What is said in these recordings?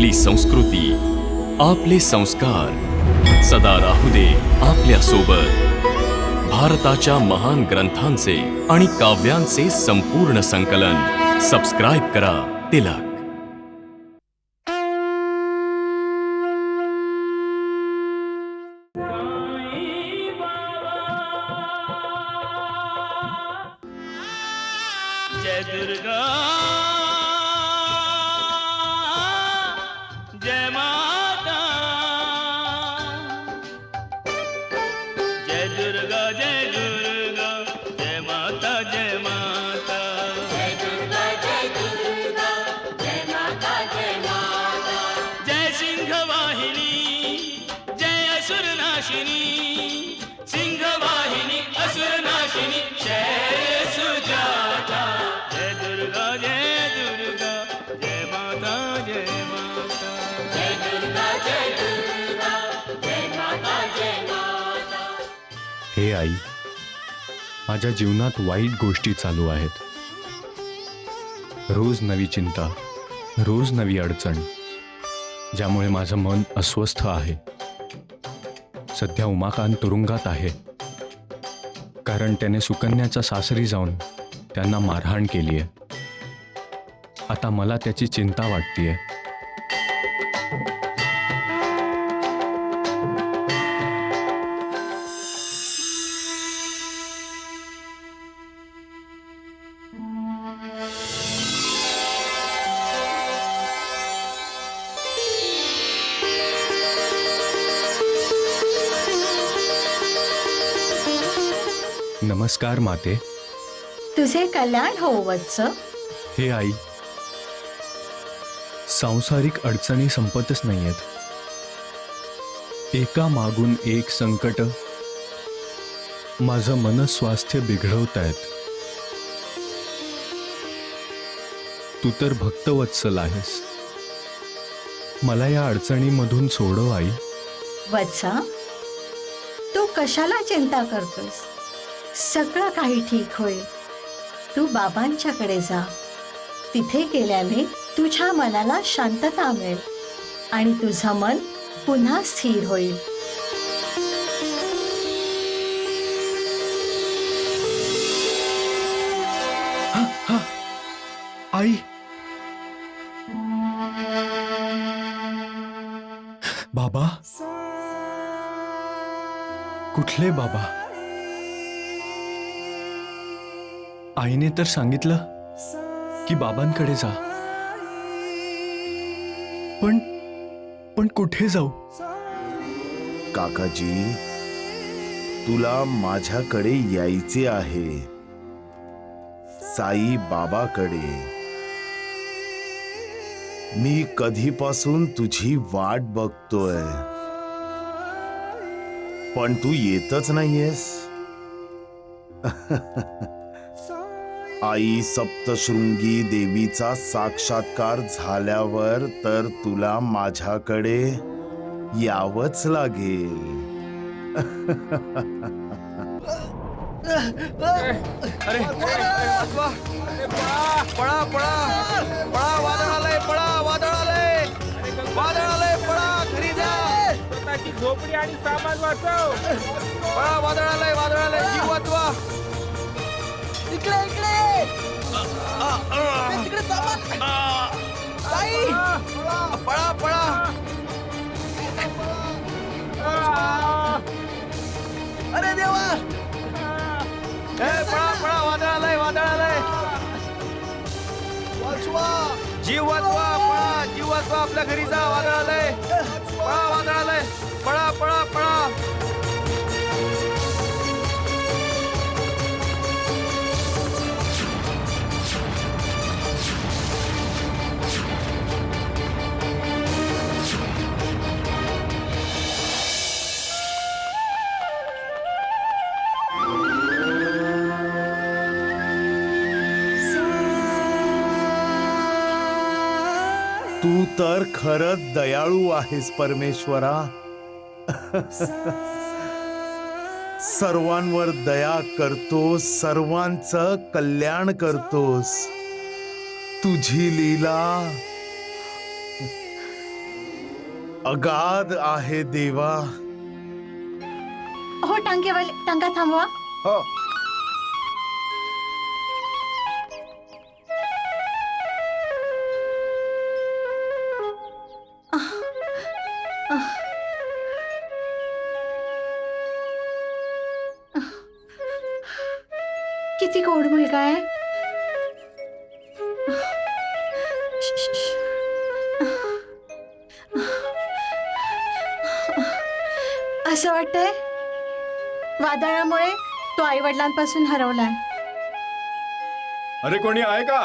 आपली संस्कृती, आपले संस्कार सदा राहू दे आपल्या सोबत. भारताच्या महान ग्रंथांचे आणि काव्यांचे संपूर्ण संकलन. सबस्क्राईब करा तिलक. जय दुर्गा जय माता, जय दुर्गा जय दुर्गा जय माता जय माता, जय दुर्गा जय माता जय माता. जय सिंह वाहिनी जय असुर नाशिनी, सिंह वाहिनी असुर नाशिनी शैल सुजाता. जय दुर्गा जय माता जय माता. जय दुर्गा जय माता जय माता. हे आई, माझ्या जीवनात वाईट गोष्टी चालू आहेत. रोज नवी चिंता, रोज नवी अडचण, ज्यामुळे माझं मन अस्वस्थ आहे. सध्या उमाकांत तुरुंगात आहे, कारण त्याने सुकन्याच्या सासरी जाऊन त्यांना मारहाण केली आहे. आता मला त्याची चिंता वाटतेय. नमस्कार माते. तुझे कल्याण हो वत्स. हे आई, सांसारिक अडचणी संपतच नाहीयेत. एका मागून एक संकट माझं मनस्वास्थ्य बिघडवतायत. तू तर भक्तवत्सल आहेस, मला या अडचणीमधून सोडव आई. वत्सा, तू कशाला चिंता करतोस? सगळं काही ठीक होईल. तू बाबांच्याकडे जा. तिथे गेल्याने तुझ्या मनाला शांतता मिळेल आणि तुझं मन पुन्हा स्थिर होईल. आई, बाबा? कुठले बाबा? आईने तर सांगितलं की बाबांकडे जा, पण कुठे जाऊ? काकाजी, तुला माझ्याकडे यायचे आहे, साई बाबाकडे. मी कधीपासून तुझी वाट बघतोय, पण तू येतच नाहीयेस. आई सप्तशृंगी देवीचा साक्षात्कार झाल्यावर तर तुला माझ्याकडे यावंच लागेल. अरे पळा पळा पळा, वादळ आलंय, पळा, वादळ आलंय, वादळ आलंय, पळा, घरी जा. स्वतःची झोपडी आणि सामान वाचव. पळा, वादळ आलंय, वादळ आलंय, जीव वाचवा. इकडे इकडे तिकडे सामान. ताई, पळा पळा. अरे देवा, पळा पळा, वादळ आलंय, वादळ आलंय, वाचवा, जीव वाचवा, पळा, जीव वाचवा, आपल्या घरी जा. वादळ आलंय, पळा, वादळ आलंय, पळा पळा पळा. तू तर खरंच दयाळू आहेस परमेश्वरा. सर्वांवर दया करतोस, सर्वांचं कल्याण करतोस. तुझी लीला अगाध आहे देवा. हो टांगेवाले, टांगा थांबवा. हो. किती गोड मुलगा आहे. असं वाटतंय वादळामुळे तो आई वडिलांपासून हरवलाय. अरे कोणी आहे का?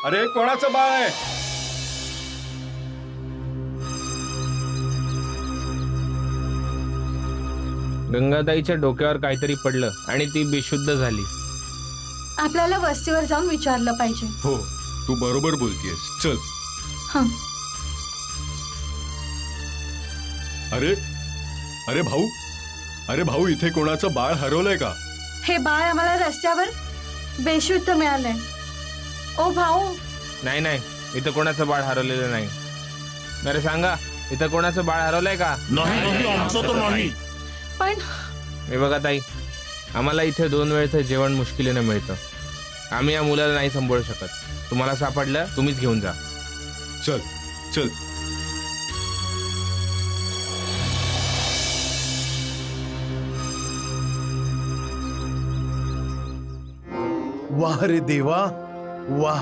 अरे कोणाचं बाळ आहे? गंगाताईच्या डोक्यावर काहीतरी पडलं आणि ती बेशुद्ध झाली. आपल्याला वस्तीवर जाऊन विचारलं पाहिजे. हो, तू बरोबर बोलतेस. चल. हं. अरे अरे भाऊ, अरे भाऊ, इथे कोणाचं बाळ हरवलंय का? हे बाळ आम्हाला रस्त्यावर बेशुद्ध मिळालंय. ओ भाऊ, नाही नाही, इथं कोणाचं बाळ हरवलेलं नाही. अरे सांगा, इथं कोणाचं बाळ हरवलंय का? पण हे बघा ताई, आम्हाला इथे 2 वेळचं जेवण मुश्किलीने मिळतं. आम्ही या मुलाला नाही सांभाळू शकत. तुम्हाला सापडलं, तुम्हीच घेऊन जा. चल चल. वाह रे देवा, वाह.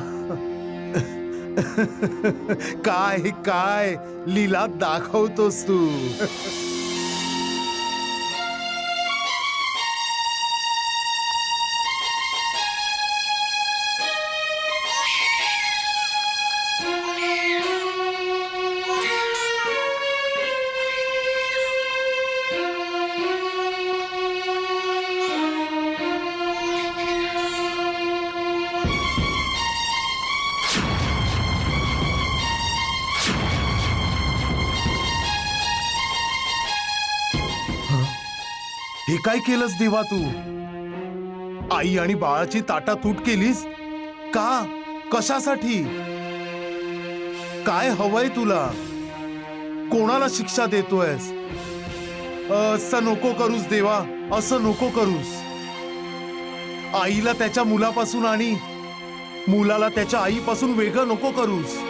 काय काय लीला दाखवतोस तू. हे काय केलंस देवा तू? आई आणि बाळाची ताटातूट केलीस का? कशासाठी? काय हवंय तुला? कोणाला शिक्षा देतोयस? असं नको करूस देवा, असं नको करूस. आईला त्याच्या मुलापासून आणि मुलाला त्याच्या आईपासून वेगळं नको करूस.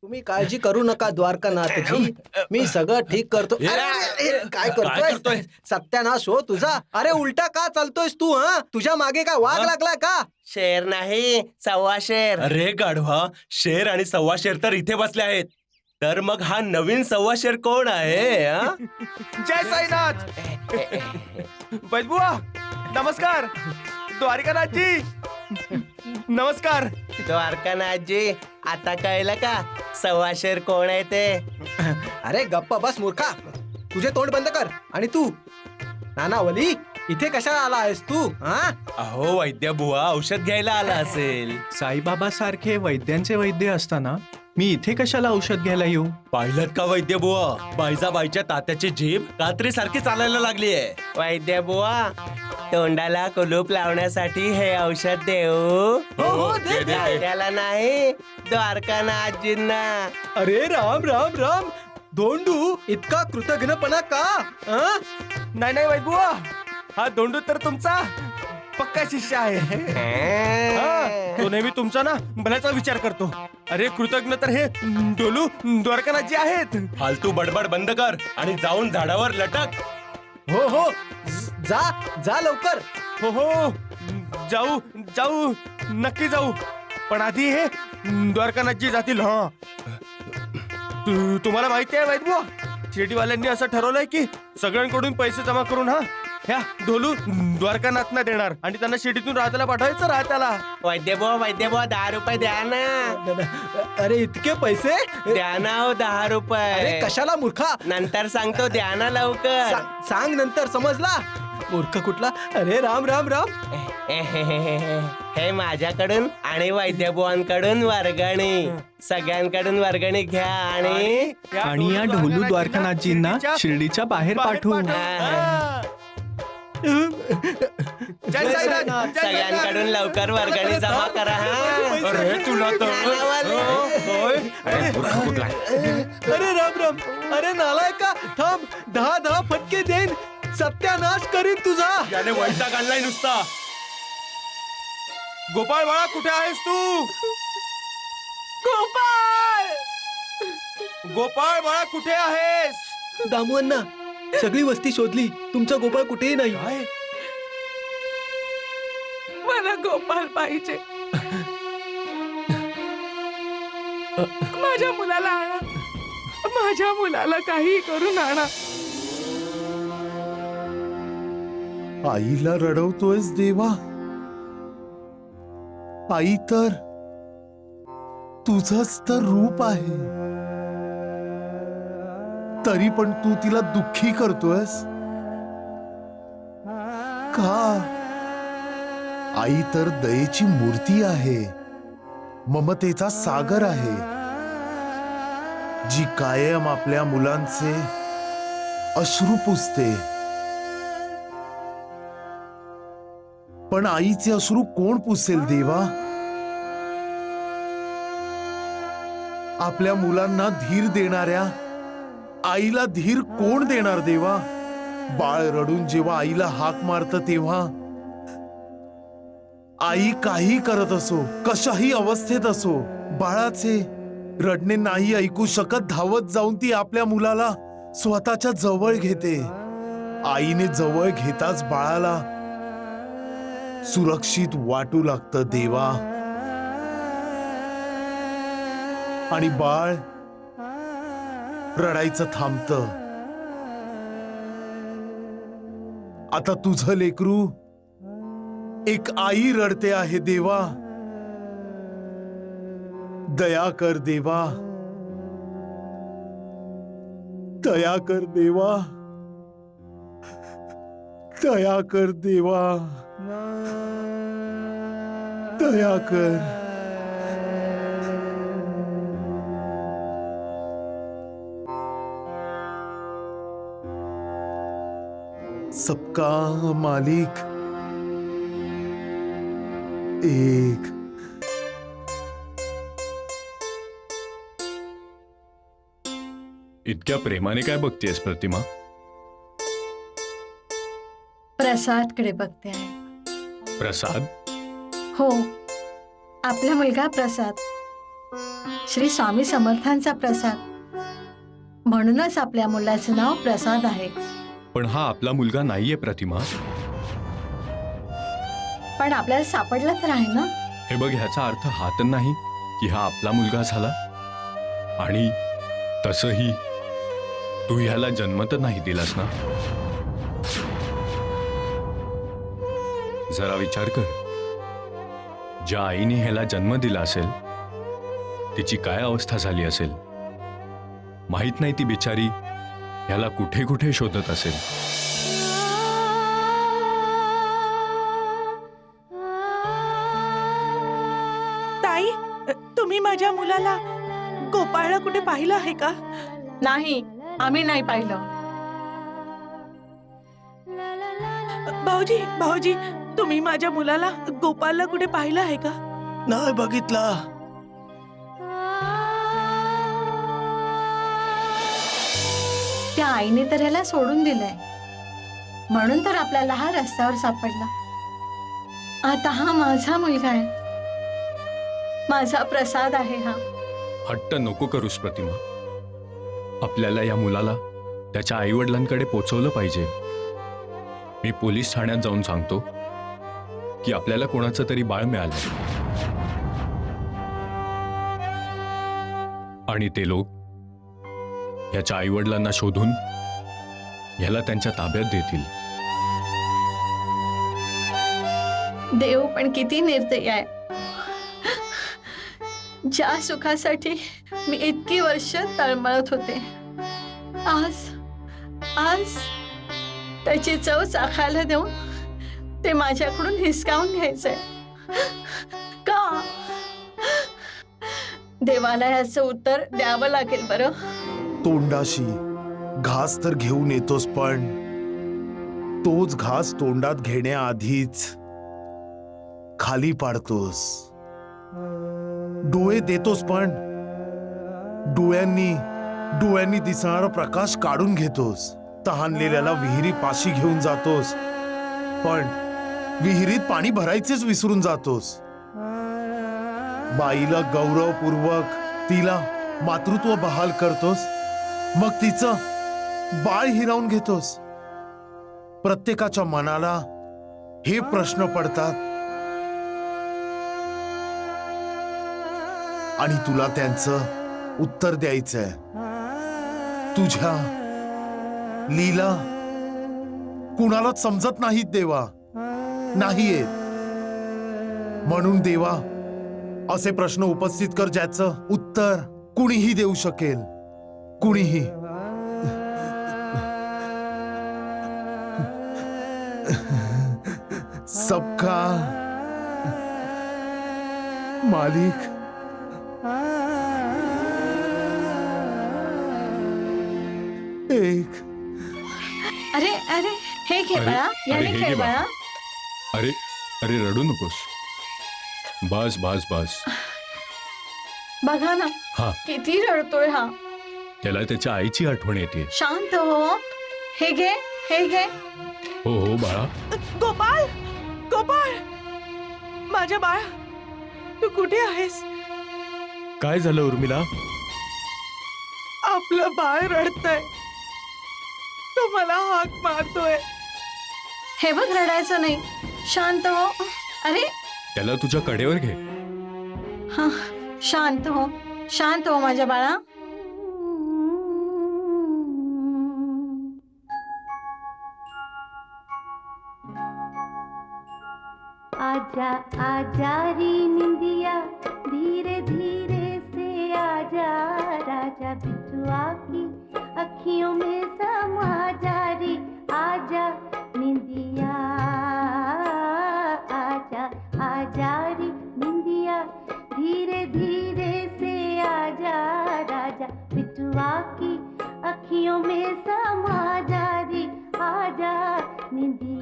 तुम्ही काळजी करू नका द्वारकानाथजी, मी सगळं ठीक करतो. अरे, काय करतोय? सत्यानाश हो तुझा. अरे उलटा का चालतोयस तू? तुझ्या मागे काय वाघ लागला का? शेर नाही, 1.25 शेर. अरे गाढवा, शेर आणि 1.25 शेर तर इथे बसले आहेत. तर मग हा नवीन 1.25 शेर कोण आहे? जय साईनाथ. बैलबुवा नमस्कार. द्वारकानाथजी नमस्कार. द्वारकानाथजी, आता कळलं का 1.25 शेर कोण आहे ते? अरे गप्प बस मूर्खा, तुझे तोंड बंद कर. आणि तू नानावली, इथे कशाला आला आहेस तू? अहो वैद्य बुवा, औषध घ्यायला आला असेल. साईबाबा सारखे वैद्यांचे वैद्य असताना मी इथे कशाला औषध घ्यायला येऊ? पाहिलं का वैद्य बुवा, बाईजाबाईच्या तात्याची जीभ कात्री सारखी चालायला लागली आहे. वैद्य बुवा, तोंडाला कुलूप लावण्यासाठी हे औषध देऊ? त्याला नाही, द्वारकानाथजींना. अरे राम राम राम. धोंडू, इतका कृतज्ञपणा का? नाही नाही बैलबुवा, हा धोंडू तर तुमचा पक्का शिष्य आहे. तो नेहमी तुमचा ना भल्याचा विचार करतो. अरे कृतज्ञ तर हे डोलू द्वारकानाथजी आहेत. फालतू बडबड बंद कर आणि जाऊन झाडावर लटक. हो हो, जा जा लवकर. हो हो जाऊ जाऊ नक्की जाऊ, पण आधी हे द्वारकानाथजी जातील. हा तुम्हाला माहिती आहे वैद्य, शिर्डीवाल्यांनी असं ठरवलंय की सगळ्यांकडून पैसे जमा करून ह्या ढोलू द्वारकानाथना देणार आणि त्यांना शिर्डीतून राहत्याला पाठवायचं. राहत्याला वैद्यबो 10 रुपये द्या ना. अरे इतके पैसे? द्या ना हो 10 अरे रुपये. कशाला मूर्खा? नंतर सांगतो, द्या ना लवकर. सांग नंतर, समजला? मूर्ख कुठला? अरे राम राम राम. हे माझ्याकडून आणि वैद्यबुवांकडून वर्गणी, सगळ्यांकडून वर्गणी घ्या आणि या ढोलू द्वारकानाथजींना शिर्डीच्या बाहेर पाठवू. सगळ्यांकडून लवकर वर्गणी जमा करा. अरे तुला तर अरे राम राम. अरे नालायका, थांब. 10 फटके देईन, सत्यानाश करीन तुझा. याने वैताग आणलाय नुसता. गोपाळ बाळा, कुठे आहेस तू? गोपाळ बाळा, कुठे आहेस? दामू अण्णा, सगळी वस्ती शोधली, तुमचा गोपाळ कुठेही नाही. काय? मला गोपाळ पाहिजे. माझ्या मुलाला आणा. माझ्या मुलाला काही करून आणा. आईला रडवतोयस देवा? आई तर तुझंच तर रूप आहे, तरी पण तू तिला दुःखी करतोयस का? आई तर दयेची मूर्ती आहे, ममतेचा सागर आहे, जी कायम आपल्या मुलांचे अश्रू पुसते. पण आईचे अश्रू कोण पुसेल देवा? आपल्या मुलांना धीर देणाऱ्या आईला धीर कोण देणार देवा? बाळ रडून जेव्हा आईला हाक मारतं तेव्हा आई काही करत असो, कशाही अवस्थेत असो, बाळाचे रडणे नाही ऐकू शकत, धावत जाऊन ती आपल्या मुलाला स्वतःच्या जवळ घेते. आईने जवळ घेताच बाळाला सुरक्षित वाटू लागतं देवा. आणि बाळ रडायचं थांबतं. आता तुझं लेकरू, एक आई रडते आहे देवा. दया कर देवा, दया कर देवा, दया कर देवा, दया कर. सबका मालिक एक. इतक्या प्रेमाने काय बघतेस प्रतिमा? प्रसाद कडे बघते आहे. प्रसाद? हो, आपला मुलगा प्रसाद, श्री स्वामी समर्थांचा प्रसाद. म्हणूनच आपल्या मुलाचं नाव प्रसाद आहे. पण हा आपला मुलगा नाहीये प्रतिमा. पण आपल्याला सापडला तर आहे ना? हे बघ, ह्याचा अर्थ हा तर नाही की हा आपला मुलगा झाला. आणि तसंही तू ह्याला जन्म तर नाही दिलास ना. जरा विचार कर, ज्या आईने ह्याला जन्म दिला असेल तिची काय अवस्था झाली असेल. माहित नाही ती बिचारी ह्याला कुठे कुठे शोधत असेल. ताई, तुम्ही माझ्या मुलाला गोपाळला कुठे पाहिलं आहे का? नाही, आम्ही नाही पाहिलं. भाऊजी, तुम्ही माझ्या मुलाला गोपाळला कुठे पाहिलं आहे का? नाही बघितला. त्या आईने तर ह्याला सोडून दिलंय, म्हणून तर आपल्याला हा रस्त्यावर सापडला. आता हा माझा मुलगा आहे, माझा प्रसाद आहे हा. हट्ट नको करूस प्रतिमा. आपल्याला या मुलाला त्याच्या आई वडिलांकडे पोचवलं पाहिजे. मी पोलीस ठाण्यात जाऊन सांगतो की आपल्याला कोणाचं तरी बाळ मिळालं आणि ते लोक याच्या आईवडिलांना शोधून याला त्यांच्या ताब्यात देतील. देव पण किती निर्दयी आहे. ज्या सुखासाठी मी इतकी वर्ष तळमळत होते, आज त्याची चव चाखायला देऊन ते माझ्याकडून हिसकावून घ्यायचंय का? देवाला याचं उत्तर द्यावं लागेल बरं. तोंडाशी घास तर घेऊन येतोस, पण तोच घास तोंडात घेण्याआधीच खाली पाडतोस. डोळे देतोस, पण डोळ्यांनी दिसणारा प्रकाश काढून घेतोस. तहानलेल्याला विहिरी पाशी घेऊन जातोस, पण विहिरीत पाणी भरायचेच विसरून जातोस. बाईला गौरवपूर्वक तिला मातृत्व बहाल करतोस, मग तिचं बाळ हिरावून घेतोस. प्रत्येकाच्या मनाला हे प्रश्न पडतात आणि तुला त्यांचं उत्तर द्यायचंय. तुझ्या लीला कुणालाच समजत नाहीत देवा, नाही येत. म्हणून देवा, असे प्रश्न उपस्थित कर ज्याचं उत्तर कुणीही देऊ शकेल, कुणीही. सबका मालिक एक. अरे अरे हे घे अरे, बाळा, अरे, याने हे खेळ घे बाळा. बाळा. अरे अरे रडू नकोस. बस बस बस. बघा ना हा, किती रडतोय हा. त्याला त्याच्या आईची आठवण येते. शांत हो. हे घे, हे घे. हो हो बाळा. गोपाळ, गोपाळ, माझ्या बाळा, तू कुठे आहेस? काय झालं उर्मिला? आपलं बाळ रडतंय, तो मला हाक मारतोय. हे बघ, रडायचं नाही, शांत हो. अरे त्याला तुझ्या कडेवर घे. हा, शांत हो, शांत हो माझ्या बाळा. आजा आजा री निंदिया धीरे धीरे से आजा, राजा बिटुआ की अखियों में समा जा रे. आजा निंदिया, आजा आजा री निंदिया धीरे धीरे से आजा, राजा बिटुआ की अखियों में समा जा रे. आजा निंदिया.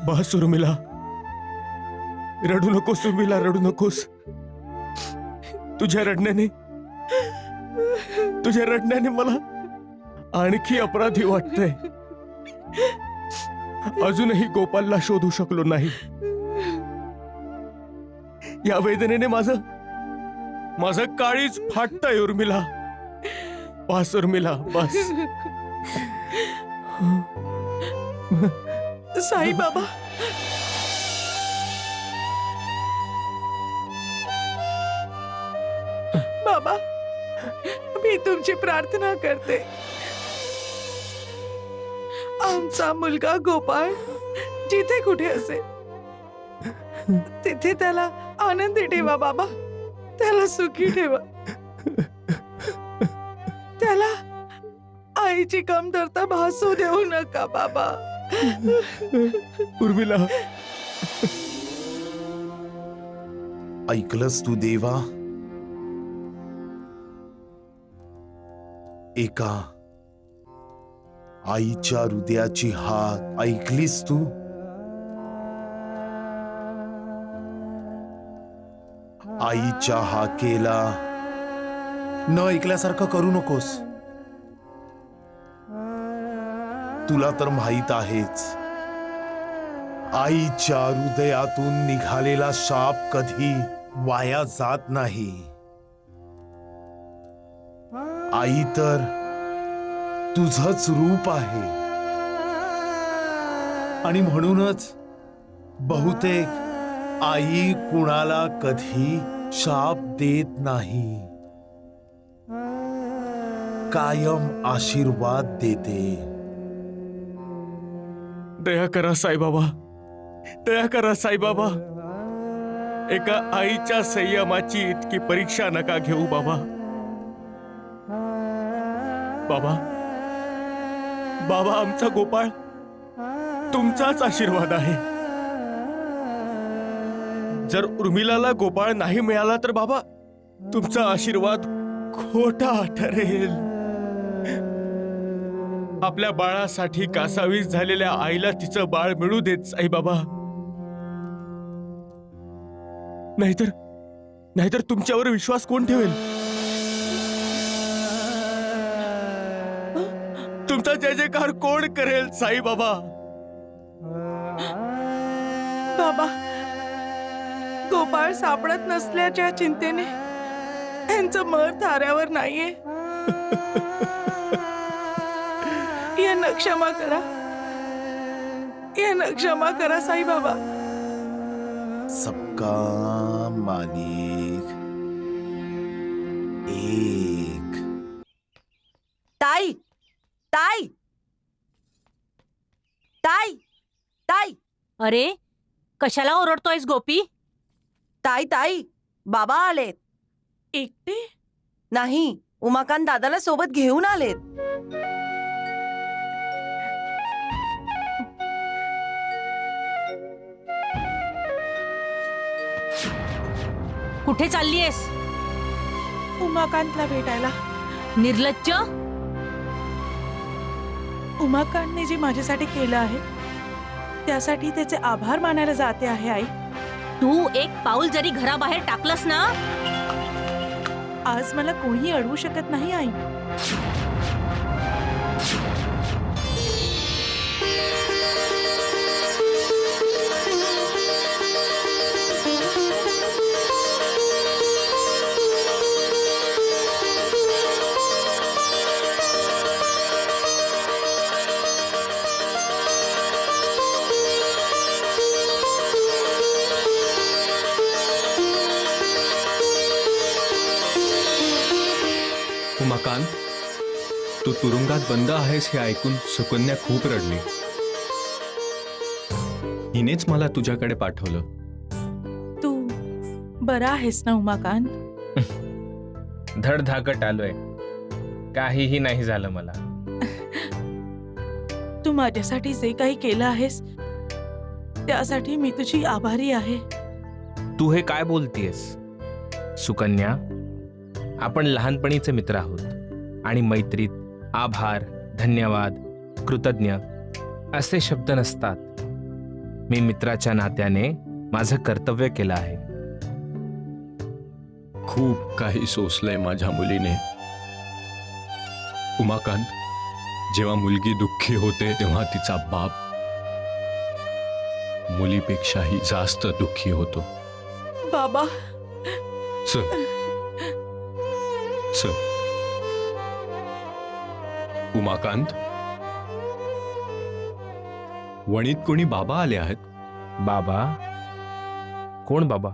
बस उर्मिला, रडू नकोस उर्मिला, रडू नकोस. तुझ्या रडण्याने मला आणखी अपराधी वाटतंय. अजूनही गोपालला शोधू शकलो नाही. या वेदनेने माझं काळीच फाटतंय उर्मिला. बस उर्मिला, बस. साई बाबा, बाबा, मी तुमची प्रार्थना करते. आमचा मुलगा गोपाळ जिथे कुठे असेल तिथे त्याला आनंदी ठेवा बाबा. त्याला सुखी ठेवा. त्याला आईची कमतरता भासू देऊ नका बाबा. उर्मिला, ऐकलंस तू देवा? एका आईच्या हृदयाची हाक ऐकलीस तू? आईच्या हाकेला न ऐकल्यासारखं करू नकोस. तुला तर माहित आहेच, आईच्या हृदयातून निघालेला शाप कधी वाया जात नाही. आई तर तुझंच रूप आहे आणि म्हणूनच बहुतेक आई कुणाला कधी शाप देत नाही, कायम आशीर्वाद देते. दया करा साईबाबा, दया करा साईबाबा. एका आईच्या संयमाची इतकी परीक्षा नका घेऊ बाबा. बाबा, बाबा, आमचा गोपाळ तुमचाच आशीर्वाद आहे. जर उर्मिलाला गोपाळ नाही मिळाला तर बाबा तुमचा आशीर्वाद खोटा ठरेल. आपल्या बाळासाठी कासावीस झालेल्या आईला तिचं बाळ मिळू देत साईबाबा. नाहीतर तुमच्यावर विश्वास कोण ठेवेल? तुमचा जय जयकार कोण करेल साईबाबा? बाबा, गोपाळ सापडत नसल्याच्या चिंतेने त्यांचं मन थाऱ्यावर नाहीये. यांना क्षमा करा, यांना क्षमा करा साईबाबा. सबका मालिक एक. ताई, ताई, ताई, ताई. अरे, कशाला ओरडतोयस गोपी? ताई, ताई, बाबा आलेत. एकटे? नाही, उमाकांत दादाला सोबत घेऊन आलेत. कुठे चाललीयस? उमाकांतला भेटायला. निर्लज्ज. उमाकांतने जे माझ्यासाठी केलं आहे त्यासाठी त्याचे आभार मानायला जाते आहे आई. तू एक पाऊल जरी घराबाहेर टाकलंस ना, आज मला कोणीही अडवू शकत नाही आई. उमाकांत, तू तुरुंगात बंद आहेस हे ऐकून सुकन्या खूप रडली. हिनेच मला तुझ्याकडे पाठवलं. तू बरा आहेस ना उमाकांत? धडधाकट आलोय, काहीही नाही झालं मला. तू माझ्यासाठी जे काही केलं आहेस त्यासाठी मी तुझी आभारी आहे. तू हे काय बोलतीयस सुकन्या? आपण लहानपणीचे मित्र आहोत आणि मैत्रीत आभार, धन्यवाद, कृतज्ञ असे शब्द नसतात. मी मित्राच्या नात्याने माझं कर्तव्य केलं आहे. खूप काही सोसलंय माझ्या मुलीने. उमाकांत, जेव्हा मुलगी दुःखी होते तेव्हा तिचा बाप मुलीपेक्षाही जास्त दुःखी होतो. बाबा, चल चल. उमाकांत, वणीत कोणी बाबा आले आहेत? बाबा? कोण बाबा?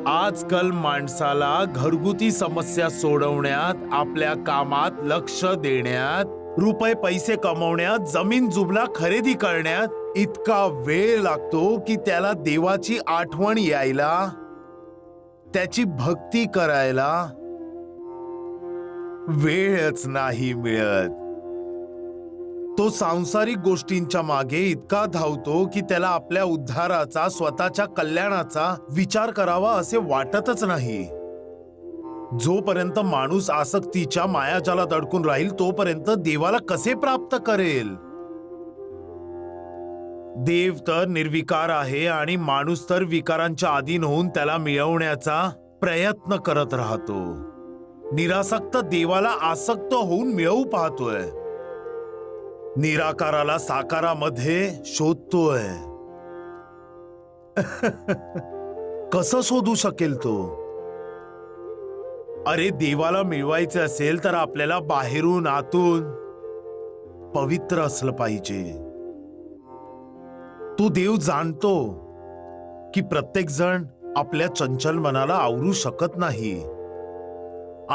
आजकाल माणसाला घरगुती समस्या सोडवण्यात, आपल्या कामात लक्ष देण्यात, रुपये पैसे कमवण्यात, जमीन जुमला खरेदी करण्यात इतका वेळ लागतो की त्याला देवाची आठवण यायला, त्याची भक्ती करायला वेळच नाही मिळत. तो सांसारिक गोष्टींच्या मागे इतका धावतो की त्याला आपल्या उद्धाराचा, स्वतःच्या कल्याणाचा विचार करावा असे वाटतच नाही. जोपर्यंत माणूस आसक्तीच्या मायाजालात अडकून राहील तोपर्यंत देवाला कसे प्राप्त करेल? देव तर निर्विकार आहे आणि माणूस तर विकारांच्या अधीन होऊन त्याला मिळवण्याचा प्रयत्न करत राहतो. निरासक्त देवाला आसक्त होऊन मिळवू पाहतोय. निराकाराला साकारामध्ये शोधतोय. कसं शोधू शकेल तो? अरे देवाला मिळवायचे असेल तर आपल्याला बाहेरून आतून पवित्र असलं पाहिजे. तो देव जाणतो की प्रत्येक जण आपल्या चंचल मनाला आवरू शकत नाही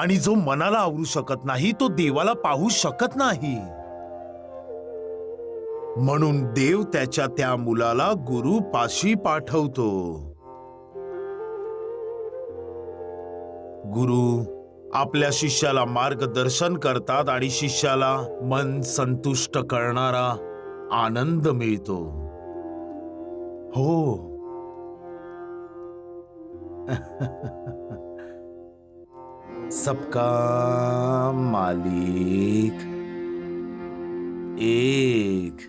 आणि जो मनाला आवरू शकत नाही तो देवाला पाहू शकत नाही. म्हणून देव त्याच्या त्या मुलाला गुरु पाशी पाठवतो. गुरु आपल्या शिष्याला मार्गदर्शन करतात आणि शिष्याला मन संतुष्ट करणारा आनंद मिळतो. हो. सबका मालिक एक.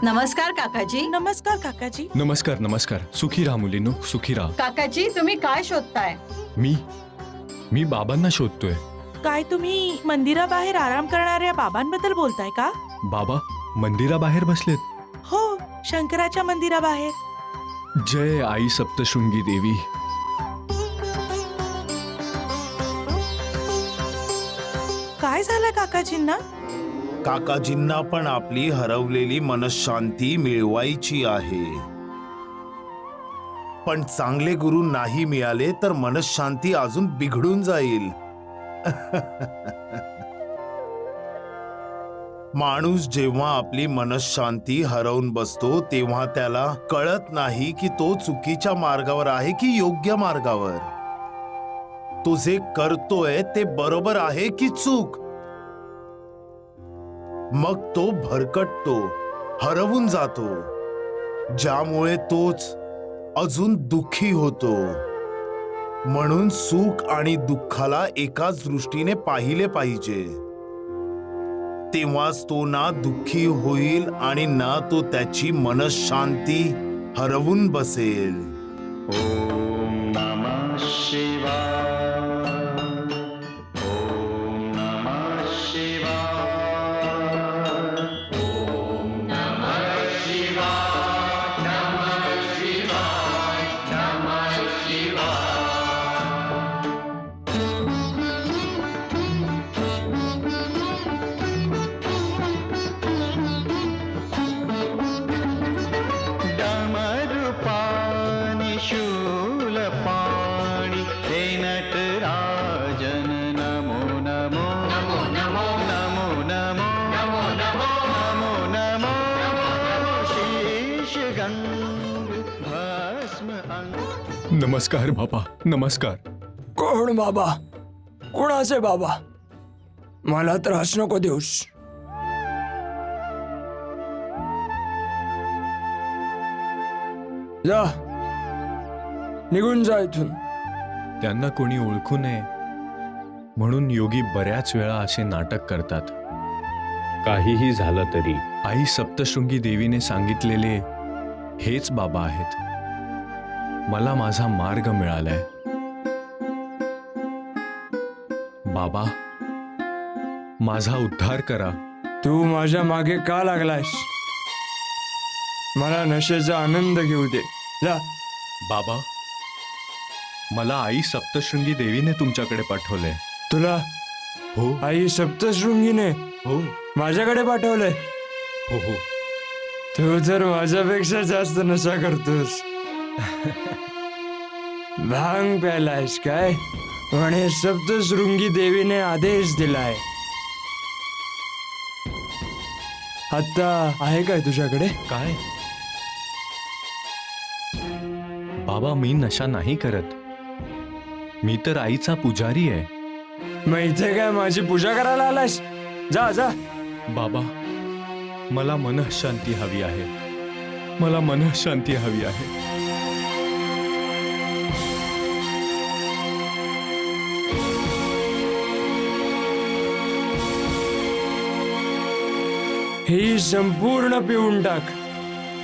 नमस्कार काकाजी. नमस्कार काकाजी. नमस्कार नमस्कार. सुखी राहा मुलीनो, सुखी राहा. काकाजी तुम्ही काय शोधताय? मी बाबांना शोधतोय. काय तुम्ही मंदिराबाहेर आराम करणाऱ्या बाबांबद्दल बोलताय का? बाबा मंदिराबाहेर बसलेत. हो, शंकराच्या मंदिराबाहेर. जय आई सप्तशृंगी देवी. काय झालं काकाजींना? काकाजींना पण आपली हरवलेली मनशांती मिळवायची आहे. पण चांगले गुरु नाही मिळाले तर मनशांती अजून बिघडून जाईल. माणूस जेव्हा आपली मनशांती हरवून बसतो तेव्हा त्याला कळत नाही की तो चुकीच्या मार्गावर आहे की योग्य मार्गावर. तो जे करतोय ते बरोबर आहे की चूक. मग तो भरकटतो, हरवून जातो, ज्यामुळे तोच अजून दुःखी होतो. म्हणून सुख आणि दुःखाला एकाच दृष्टीने पाहिले पाहिजे. तेव्हाच तो ना दुःखी होईल आणि ना तो त्याची मनशांती हरवून बसेल. ओम नमः शिवाय. ओम नमः शिवाय. ओम नमः शिवाय. नमः शिवाय. नमः शिवाय. डमरुपाणि शूलपाणि हे नटराजन नमो नमो. नमो नमो. नमो नमो. नमो नमो. नमो नमो. शीर्षगंग भस्म अंग. नमस्कार बाबा, नमस्कार. कोण बाबा? कोणाचे बाबा? मला त्रास नको देऊस. जा, निघून जा इथून. त्यांना कोणी ओळखू नये म्हणून योगी बऱ्याच वेळा असे नाटक करतात. काहीही झालं तरी आई सप्तशृंगी देवीने सांगितलेले हेच बाबा आहेत. मला माझा मार्ग मिळालाय. बाबा माझा उद्धार करा. तू माझ्या मागे का लागलायस? मला नशेचा आनंद घेऊ दे. जा. बाबा मला आई सप्तशृंगी देवीने तुमच्याकडे पाठवले. तुला हो आई सप्तशृंगीने हो माझ्याकडे पाठवलंय? हो हो. तू तर माझ्यापेक्षा जास्त नशा करतोस. भांग प्यायलायस काय? म्हणे सप्तशृंगी देवीने आदेश दिलाय. आता आहे काय तुझ्याकडे? काय? बाबा मी नशा नाही करत. मी तर आईचा पुजारी आहे. मग इथे काय माझी पूजा करायला आलायस? जा जा. बाबा मला मनःशांती हवी आहे. मला मनःशांती हवी आहे. ही संपूर्ण पिऊन टाक.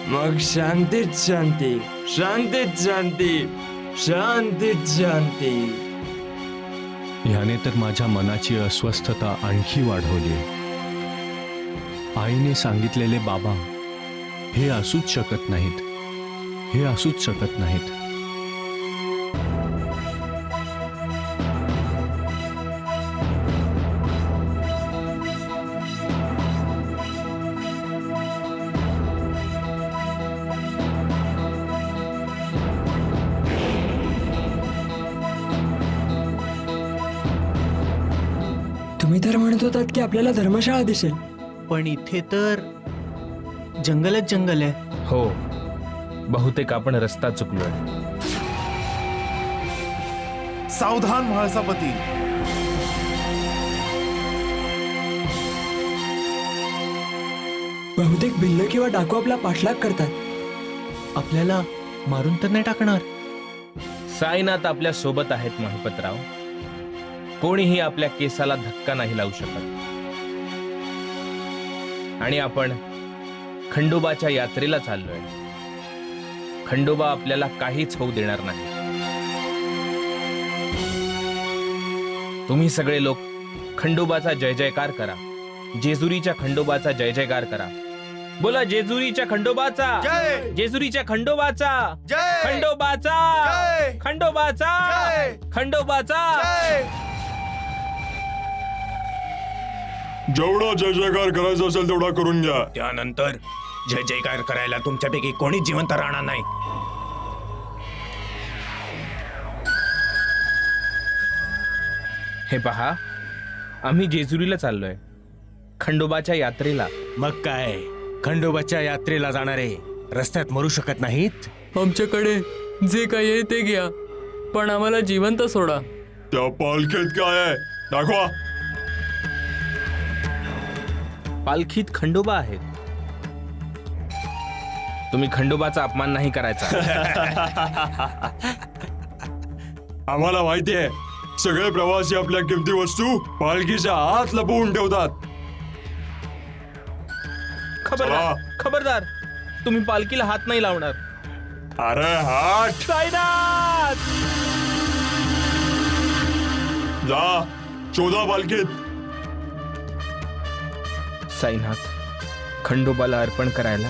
मग शांतीत शांती, शांतीत शांती, शांतीत शांती. ह्याने तर माझ्या मनाची अस्वस्थता आणखी वाढवली. आईने सांगितलेले बाबा हे असूच शकत नाहीत, हे असूच शकत नाहीत. तुम्ही तर म्हणत होतात की आपल्याला धर्मशाळा दिसेल. पण इथे तर जंगलच जंगल आहे. हो, बहुतेक आपण रस्ता चुकलोय. सावधान म्हाळसापती. बहुतेक भिल्ल किंवा डाकू आपला पाठलाग करतात. आपल्याला मारून तर नाही टाकणार. साईनाथ आपल्या सोबत आहेत महपतराव. कोणीही आपल्या केसाला धक्का नाही लावू शकत. आणि आपण खंडोबाच्या यात्रेला चाललोय. खंडोबा आपल्याला काहीच होऊ देणार नाही. तुम्ही सगळे लोक खंडोबाचा जय जयकार करा. जेजुरीच्या खंडोबाचा जय जयकार करा. बोला जेजुरीच्या खंडोबाचा, जेजुरीच्या खंडोबाचा, खंडोबाचा, खंडोबाचा, खंडोबाचा. जेवढा जय जयकार करायचा असेल तेवढा करून घ्या. त्यानंतर जय जयकार करायला तुमच्यापैकी कोणी जिवंत राहणार नाही. हे पहा, आम्ही जेजुरीला चाललोय, खंडोबाच्या यात्रेला. मग काय, खंडोबाच्या यात्रेला जाणारे रस्त्यात मरू शकत नाहीत. आमच्याकडे जे काही आहे ते घ्या, पण आम्हाला जिवंत सोडा. त्या पालखीत काय आहे दाखवा. पालखीत खंडोबा आहेत. तुम्ही खंडोबाचा अपमान नाही करायचा. आम्हाला माहिती आहे, सगळे प्रवासी आपल्या किमती वस्तू पालखीच्या आत लपवून ठेवतात. खबरदार, खबरदार, तुम्ही पालखीला हात नाही लावणार. अरे हाट. साईनाथ, जा शोधा पालखीत. साईनाथ, खंडोबाला अर्पण करायला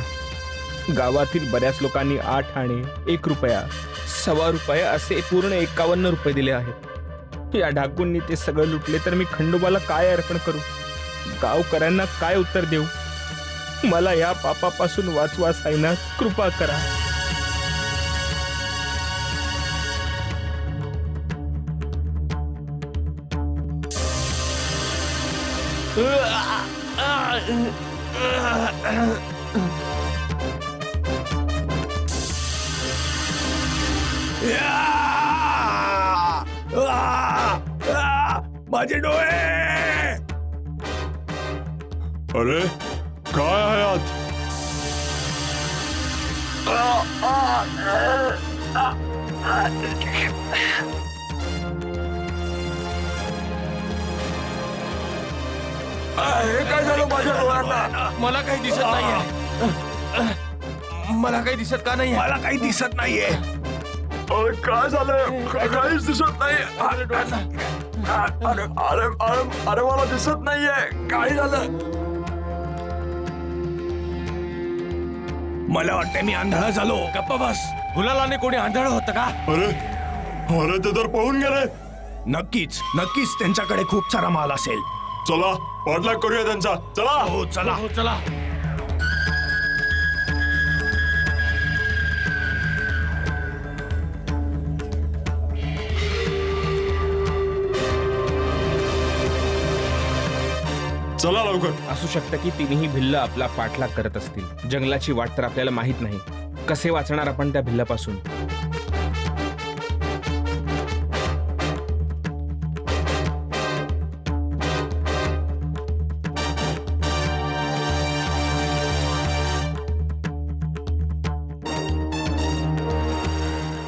गावातील बऱ्याच लोकांनी 8 आणे, 1 रुपया, 1.25 रुपये असे पूर्ण 51 रुपये दिले आहेत. या डाकूंनी ते सगळं लुटले तर मी खंडोबाला काय अर्पण करू? गावकऱ्यांना काय उत्तर देऊ? मला या पापापासून वाचवा साईनाथ, कृपा करा. माझे डोळे. अरे काय आहे आत? हे काय झालं माझ्या डोळ्यांना? मला काही दिसत नाहीये. मला काही दिसत का नाहीये? मला काही दिसत नाहीये. काय झालं? काहीच दिसत नाही. अरे मला दिसत नाहीये. काय झालं? मला वाटतंय मी आंधळा झालो. गप्प बस. गुलालाने कोणी आंधळ होतं का? अरे अरे ते तर पळून गेले. नक्कीच नक्कीच त्यांच्याकडे खूप सारा माल असेल. चला पाठलाग करूया त्यांचा. चला. हो चला, हो चला. चला लवकर. असू शकतं की तिन्ही भिल्ल आपला पाठलाग करत असतील. जंगलाची वाट तर आपल्याला माहित नाही. कसे वाचणार आपण त्या भिल्लापासून?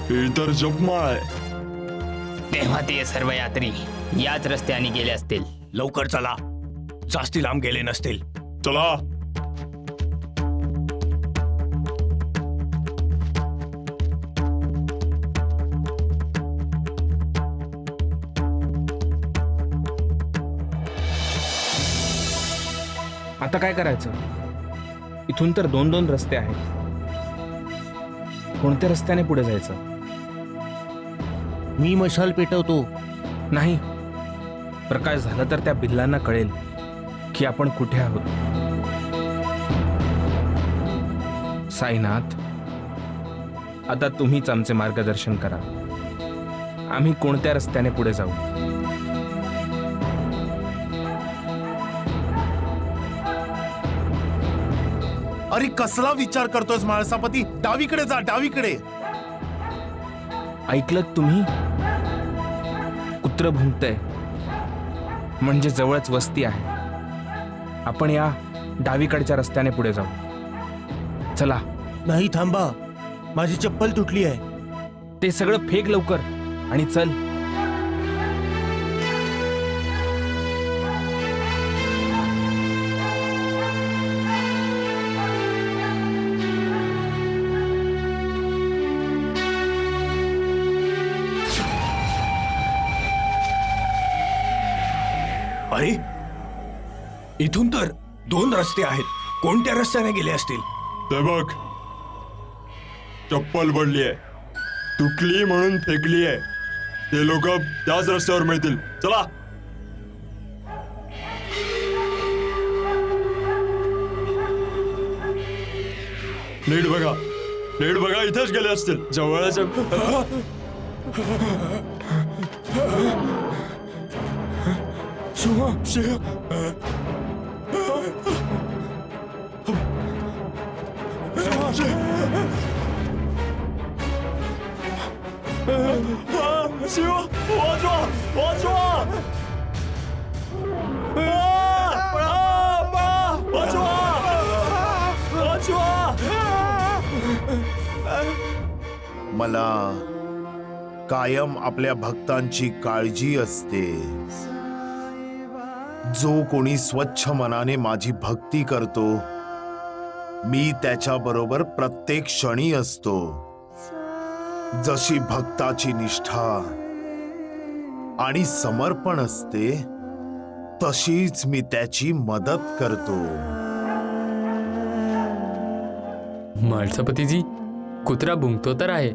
ही तर जपमाळ आहे. तेव्हा ते सर्व यात्री याच रस्त्याने गेले असतील. लवकर चला, जास्ती लांब गेले नसतील. चला. आता काय करायचं? इथून तर 2-2 रस्ते आहेत. कोणत्या रस्त्याने पुढे जायचं? मी मशाल पेटवतो. नाही, प्रकाश झाला तर त्या बिल्लांना कळेल की आपण कुठे आहोत. साईनाथ, आता तुम्हीच आमचे मार्गदर्शन करा. आम्ही कोणत्या रस्त्याने पुढे जाऊ? अरे कसला विचार करतोयस माळसापती? डावीकडे जा, डावीकडे. ऐकलं तुम्ही? कुत्र भुंकतंय म्हणजे जवळच वस्ती आहे. आपण या डावीकडच्या रस्त्याने पुढे जाऊ. चला. नाही, थांबा, माझी चप्पल तुटली आहे. ते सगळं फेक लवकर आणि चल. अरे इथून तर 2 रस्ते आहेत. कोणत्या रस्त्याने गेले असतील? ते बघ, चप्पल पडली आहे, तुटली म्हणून फेकली आहे. ते लोक त्याच रस्त्यावर मिळतील. चला. नीट बघा, नीट बघा, इथेच गेले असतील. जवळच. मला कायम आपल्या भक्तांची काळजी असते. जो कोणी स्वच्छ मनाने माझी भक्ती करतो, मी त्याच्या बरोबर प्रत्येक क्षणी असतो. जशी भक्ताची निष्ठा आणि समर्पण असते, तशीच मी त्याची मदत करतो. माळसापतीजी, कुत्रा भुंकतो तर आहे,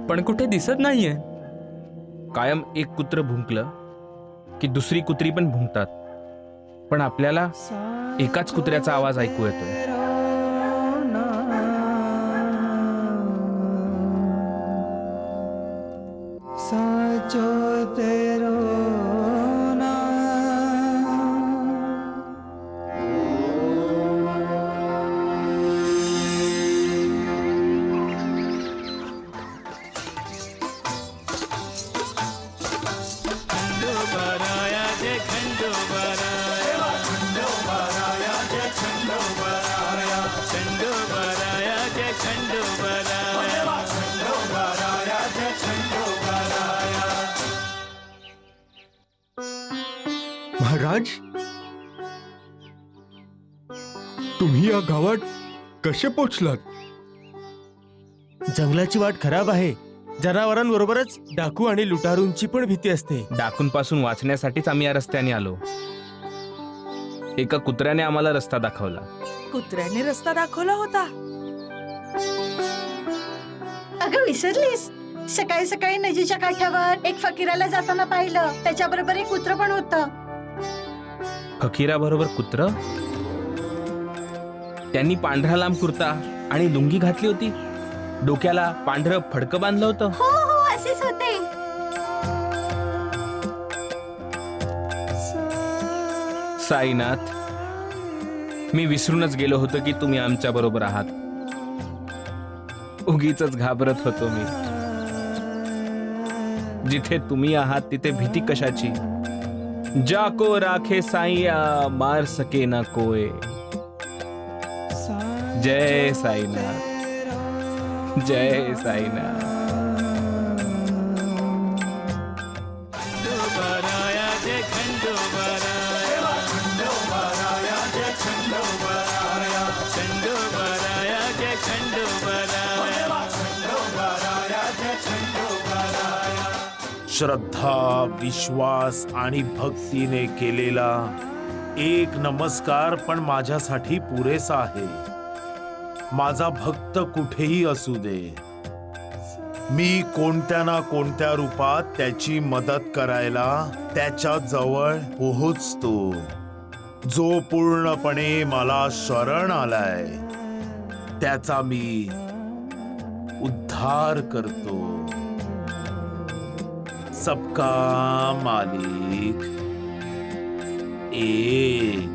पण कुठे दिसत नाहीये. कायम एक कुत्र भुंकलं की दुसरी कुत्री पण भुंकतात, पण आपल्याला एकाच कुत्र्याचा आवाज ऐकू येतो. महाराज, तुम्ही या गावात कसे पोचलात? जंगलाची वाट खराब आहे. जनावरांबरोबरच डाकू आणि लुटारूंची पण भीती असते. डाकूंपासून वाचण्यासाठीच आम्ही या रस्त्याने आलो. एका कुत्र्याने आम्हाला रस्ता दाखवला. कुत्र्याने रस्ता दाखवला होता? अगं विसरलीस? सकाळी सकाळी नदीच्या काठावर एक फकीराला जाताना पाहिलं. त्याच्याबरोबर एक कुत्र पण होतं. फकीराबरोबर कुत्र? त्यांनी पांढरा लांब कुर्ता आणि लुंगी घातली होती. डोक्याला पांढरं फडकं बांधलं होतं. हो हो, असेच होते. साईनाथ, मी विसरूनच गेलो होतो की तुम्ही आमच्या बरोबर आहात. उगीच घाबरत होतो मी. जिथे तुम्ही आहात तिथे भीती कशाची? जाको राखे साईया, मार सके ना कोय. जय साईनाथ, जय साईनाथ. श्रद्धा, विश्वास आणि भक्तीने केलेला एक नमस्कार पण माझ्यासाठी पुरेसा आहे. माझा भक्त कुठेही असू दे, मी कोणत्या ना कोणत्या रूपात त्याची मदत करायला त्याच्या जवळ पोहोचतो. जो पूर्णपणे मला शरण आलाय त्याचा मी उद्धार करतो. सबका मालिक एक.